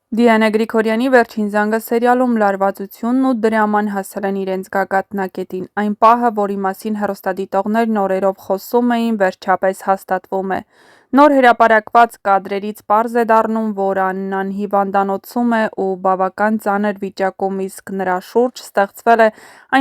Դիանա Գրիգորյանի «Վերջին զանգը» սերիալում լարվածությունն ու դրաման հասել են իրենց գագաթնակետին։ Այն պահը, որի մասին հեռուստադիտողներն օրերով խոսում էին, վերջապես հաստատվում է։ Նոր հրապարակված կադրերից պարզ է դառնում, որ Աննան հիվանդանոցում է ու բավական ծանր վիճակում, իսկ նրա շուրջ ստեղծվել է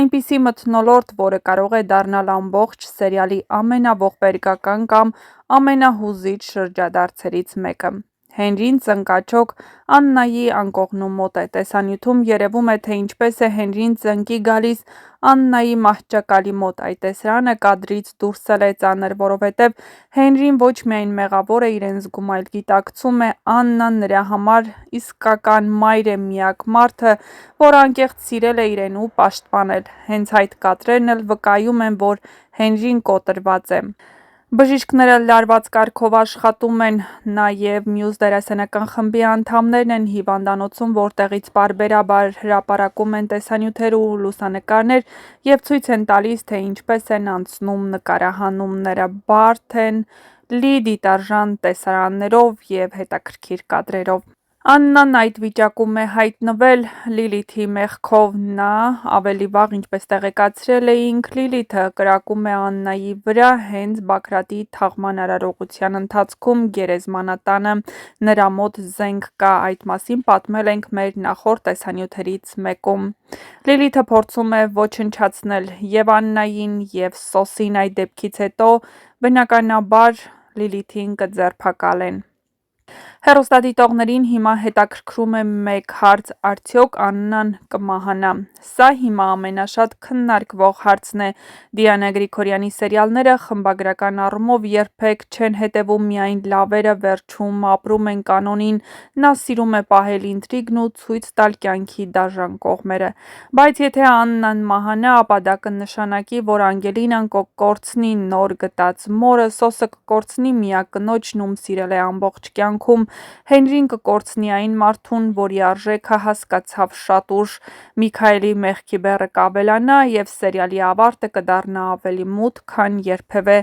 այնպիսի մթնոլորտ, որը կարող է դառնալ ամբողջ սերիալի ամենաողբերգական կամ ամենահուզիչ շրջադարձերից մեկը։ Հենրին ծնկաչոք Աննայի անկողնու մոտ է։ Տեսանյութում երևում է, թե ինչպես է Հենրին ծնկի գալիս Աննայի մահճակալի մոտ։ Այդ տեսարանը կադրից դուրս էլ է ծանր, որովհետև Հենրին ոչ միայն մեղավոր է իրեն զգում, այլ գիտակցում է Աննան նրա համար իսկական մայր է, միակ մարդը, որ անկեղծ սիրել է իրեն ու պաշտպանել։ Հենց այդ կադրերն էլ վկայում են, որ Հենրին կոտրված է։ Բժիշկները լարված կարգով աշխատում են, նաև մյուս դերասանական խմբի անդամներն են հիվանդանոցում, որտեղից պարբերաբար հրապարակում են տեսանյութեր ու լուսանկարներ և ցույց են տալիս, թե ինչպես են անցնում նկարահանումները, բարդ են, լի դիտարժան տեսարաններով և հետաքրքիր կադրերով։ Աննան այդ վիճակում է հայտնվել Լիլիթի մեղքով։ Նա ավելի վաղ, ինչպես տեղեկացրել էինք, Լիլիթը կրակում է Աննայի վրա հենց Բագրատի թաղման արարողության ընթացքում գերեզմանատանը նրա մոտ զենք կա, այդ մասին պատմել ենք մեր նախորդ տեսանյութերից մեկում։ Լիլիթը փորձում է ոչնչացնել և Աննային, և Սոսին այդ դեպքից հետո բնականաբար Լիլիթին կձերբակալեն։ Հեռուստադիտողներին հիմա հետաքրքրում է մեկ հարց՝ արդյոք Աննան կմահանա։ Սա հիմա ամենաշատ քննարկվող հարցն է։ Դիանա Գրիգորյանի սերիալները խմբագրական առումով երբեք չեն հետևում միայն լավերը, վերջում ապրում են կանոնին, նա սիրում է պահել ինտրիգն ու ցույց տալ կյանքի դաժան կողմերը։ Բայց եթե Աննան մահանա, ապա դա կնշանակի, որ Անգելինան կկորցնի նոր գտած մորը, Սոսը կկորցնի միակ կնոջն, ում սիրել է ամբողջ կյանքում, Հենրին կկորցնի այն մարդուն, որի արժեքը հասկացավ շատ ուշ, Միքայելի մեղքի բեռը կավելանա, և սերիալի ավարտը կդառնա ավելի մութ, քան երբևէ։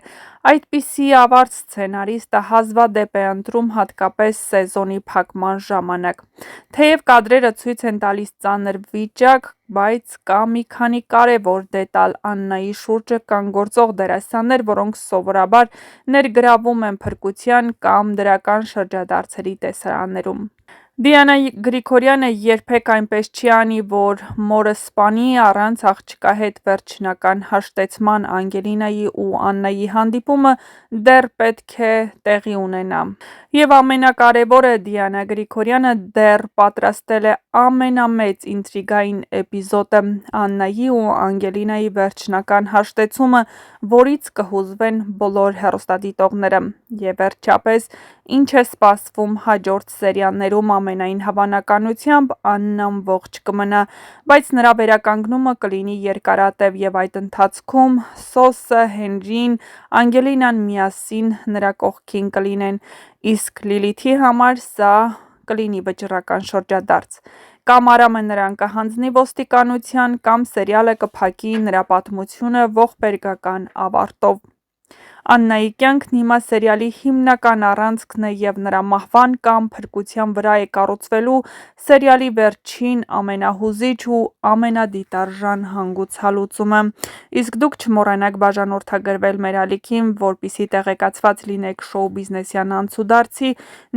Այդպիսի ավարտ սցենարիստը հազվադեպ է ընտրում, հատկապես սեզոնի փակման ժամանակ։ Թեև կադրերը ցույց են տալիս ծանր վիճակ, բայց կա մի քանի կարևոր դետալ։ Աննայի շուրջը կան գործող դերասաններ, որոնք սովորաբար ներգրավում են փրկության կամ դրական շրջադարձերի տեսարաններում։ Դիանա Գրիգորյանը երբեք այնպես չի անի, որ մորը սպանի առանց աղջկա հետ վերջնական հաշտեցման։ Անգելինայի ու Աննայի հանդիպումը դեռ պետք է տեղի ունենա։ Եվ ամենակարևորը, Դիանա Գրիգորյանը դեռ պատրաստել է ամենամեծ ինտրիգային էպիզոդը՝ Աննայի ու Անգելինայի վերջնական հաշտեցումը, որից կհուզվեն բոլոր հեռուստադիտողները։ Եվ վերջապես, ինչ է սպասվում հաջորդ սերիաներում։ Ամենայն հավանականությամբ Աննան ողջ կմնա, բայց նրա վերականգնումը կլինի երկարատև, և այդ ընթացքում Սոսը, Հենրին, Անգելինան միասին նրա կողքին կլինեն, իսկ Լիլիթի համար սա կլինի վճռական շրջադարձ։ Կամ Արամը նրան կհանձնի ոստիկանության, կամ սերիալը կփակի նրա պատմությունը ողբերգական ավարտով։ Աննայի կյանքն հիմա սերիալի հիմնական առանցքն է, և նրա մահվան կամ փրկության վրա է կառուցվելու սերիալի վերջին, ամենահուզիչ ու ամենադիտարժան հանգուցալուծումը։ Իսկ դուք չմոռանաք բաժանորդագրվել մեր ալիքին, որպեսզի տեղեկացված լինեք շոու-բիզնեսյան անցուդարձի,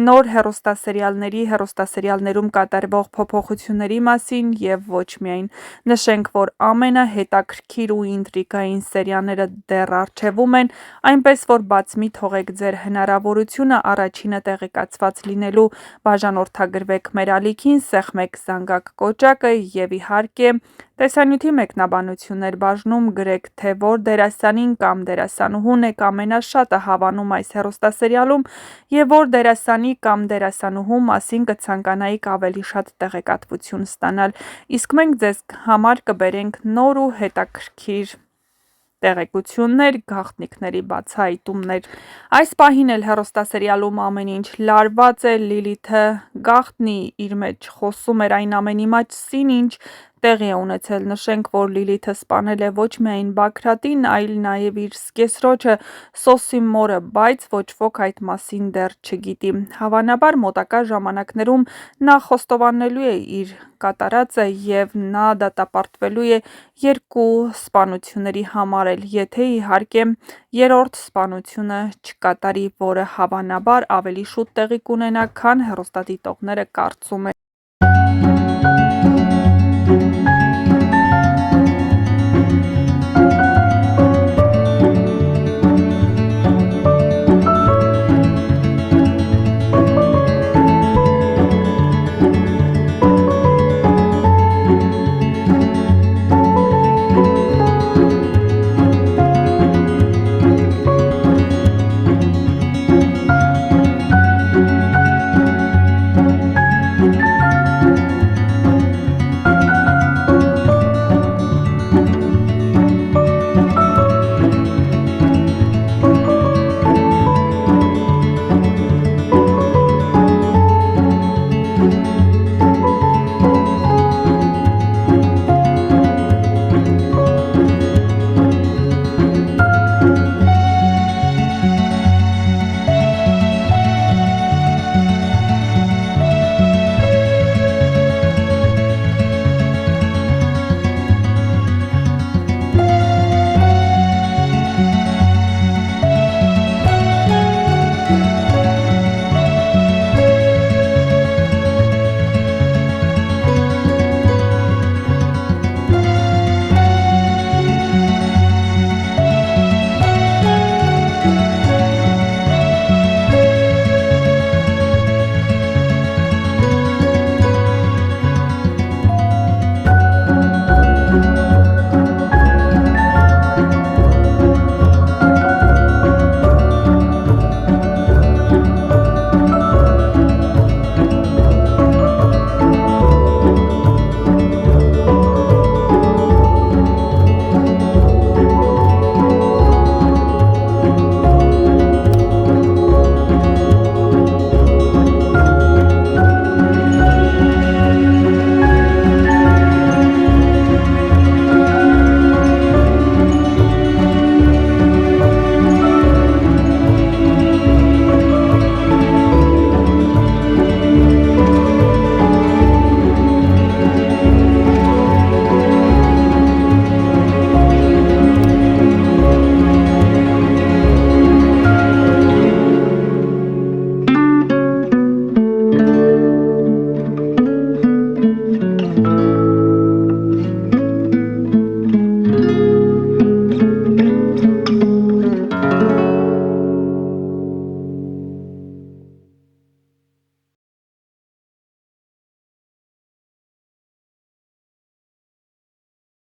նոր հեռուստասերիալների, հեռուստասերիալներում կատարվող փոփոխությունների մասին, և ոչ միայն։ Նշենք, որ ամենահետաքրքիր ու ինտրիգային սերիաները դեռ առջևում են, այնպես որ բաց մի թողեք ձեր հնարավորությունը առաջինը տեղեկացված լինելու։ Բաժանորդագրվեք մեր ալիքին, սեղմեք զանգակ կոճակը և իհարկե տեսանյութի մեկնաբանություններ բաժնում գրեք, թե որ դերասանին կամ դերասանուհուն եք ամենաշատը հավանում այս հեռուստասերիալում և որ դերասանի կամ դերասանուհու մասին կցանկանայիք ավելի շատ տեղեկատվություն ստանալ, իսկ մենք ձեզ համար կբերենք նոր ու հետաքրքիր տեղեկություններ, գաղտնիքների բացահայտումներ։ Այս պահին էլ հեռուստասերիալում ամեն ինչ լարված է։ Լիլիթը գաղտնի իր մեջ խոսում էր այն ամենի մասին, ինչ տեղի է ունեցել։ Նշենք, որ Լիլիթը սպանել է ոչ միայն Բագրատին, այլ նաև իր կեսրոջը Սոսիմորը, բայց ոչ ոք այդ մասին դեռ չգիտի։ Հավանաբար մոտակա ժամանակներում նա խոստովանելու է իր կատարածը և նա դատապարտվելու է 2 սպանությունների համար էլ, եթե իհարկե երրորդ սպանությունը չկատարի, որը հավանաբար ավելի շուտ տեղի կունենա, քան հեռուստադիտողները կարծում են։